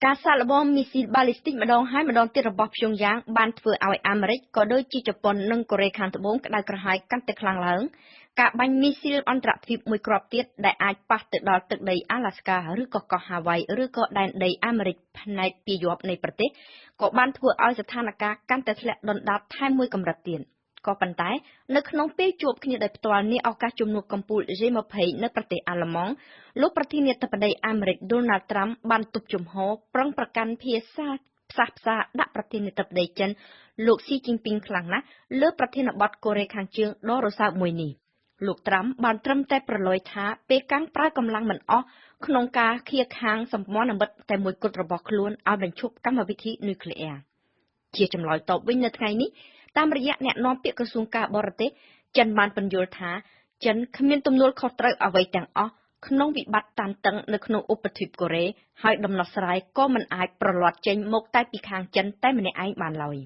ការសាកល្បងមីស៊ីល ballistic ម្ដងហើយម្ដងទៀតរបស់ព្យុងយ៉ាងបានធ្វើឲ្យអាមេរិកក៏ដូចជាជប៉ុននិងកូរ៉េខាងត្បូងក្តៅក្រហាយកាន់តែខ្លាំងឡើងការបាញ់មីស៊ីលអន្តរជាតិមួយគ្រាប់ទៀតដែលអាចប៉ះទៅដល់ទឹកដីអាឡាស្កាឬក៏កោះហាវ៉ៃឬក៏ដែនដីអាមេរិកផ្នែកពាយ័ព្យនៃប្រទេសក៏បានធ្វើឲ្យស្ថានភាពកាន់តែធ្លាក់ដុនដាបថែមមួយកម្រិតទៀតក៏ប៉ុន្តែនៅក្នុងពេលជួបគ្នាដោយផ្ទាល់នាឱកាសជំនួបកម្ពុជា G20 នៅប្រទេសអាល្លឺម៉ង់លោកប្រធានាធិបតីអាមេរិក Donald Trump បានទប់ជំហរប្រឹងប្រកាន់ភាសាផ្សះផ្សាដាក់ប្រធានាធិបតីចិនលោក Xi Jinping ខ្លាំងណាស់លើប្រធានបទកូរ៉េខាងជើងដ៏រសើបមួយនេះលោក Trump បានត្រឹមតែប្រឡយថាពេលកាំងប្រើកម្លាំងមិនអស់ក្នុងការឃាតខាងសម្ព័ន្ធមិត្តតែមួយគត់របស់ខ្លួនឲ្យបញ្ឈប់កម្មវិធីនុយក្លេអ៊ែរជាចម្លើយតបវិញនៅថ្ងៃនេះតាមរយៈអ្នកនាំពាក្យក្រសួងការបរទេសចិនបានបញ្យល់ថាចិនគ្មានទំនួលខុសត្រូវអ្វីទាំងអស់ក្នុងវិបត្តិតានតឹងនៅក្នុងឧបទ្វីបកូរ៉េហើយដំណោះស្រាយក៏មិនអាចប្រឡត់ចេញមកតែពីខាងចិនតែម្នាក់ឯងបានឡើយ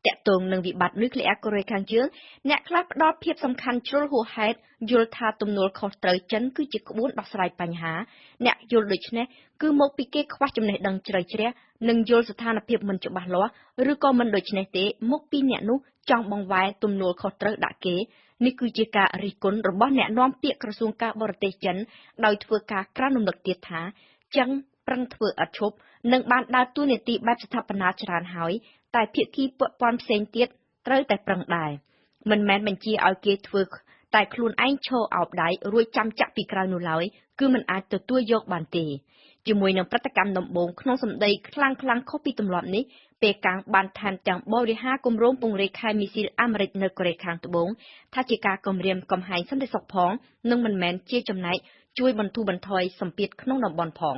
តាក់ទងនឹងវិបត្តិនុយក្លេអ៊ែរកូរ៉េខាងជើងអ្នកខ្លះផ្ដល់ភាពសំខាន់ជ្រុលហួសហេតុយល់ថាទំនួលខុសត្រូវចិនគឺជាក្បួនដោះស្រាយបញ្ហាអ្នកយល់ដូចនេះគឺមកពីគេខ្វះចំណេះដឹងជ្រៅជ្រះនិងយល់ស្ថានភាពមិនច្បាស់លាស់ឬក៏មិនដូចនេះទេមកពីអ្នកនោះចង់បង្វែរទំនួលខុសត្រូវដាក់គេនេះគឺជាការរិះគន់របស់អ្នកនាំពាក្យក្រសួងការបរទេសចិនដោយធ្វើការក្រានរំលឹកទៀតថាចិនប្រឹងធ្វើឥតឈប់និងបានដើរតួនាទីបែបស្ថាបនាច្រើនហើយតែភាគីពាក់ព័ន្ធផ្សេងទៀតត្រូវតែប្រឹងដែរមិនមែនបញ្ជាឲ្យគេធ្វើតែខ្លួនឯងឈរអោបដៃរួចចាំចាក់ពីក្រៅនោះឡើយគឺមិនអាចទទួលយកបានទេជាមួយនឹងប្រតិកម្មដំបូងក្នុងសម្ដីខ្លាំងខុសពីទម្លាប់នេះពេលកាំងបានថែមទាំងបរិហាគម្រោងពង្រាយខែមីស៊ីលអាមេរិកនៅកូរ៉េខាងត្បូងថាជាការគំរាមកំហែងសន្តិសុខផងនិងមិនមែនជាចំណែកជួយបន្ធូរបន្ថយសម្ពាធក្នុងតំបន់ផង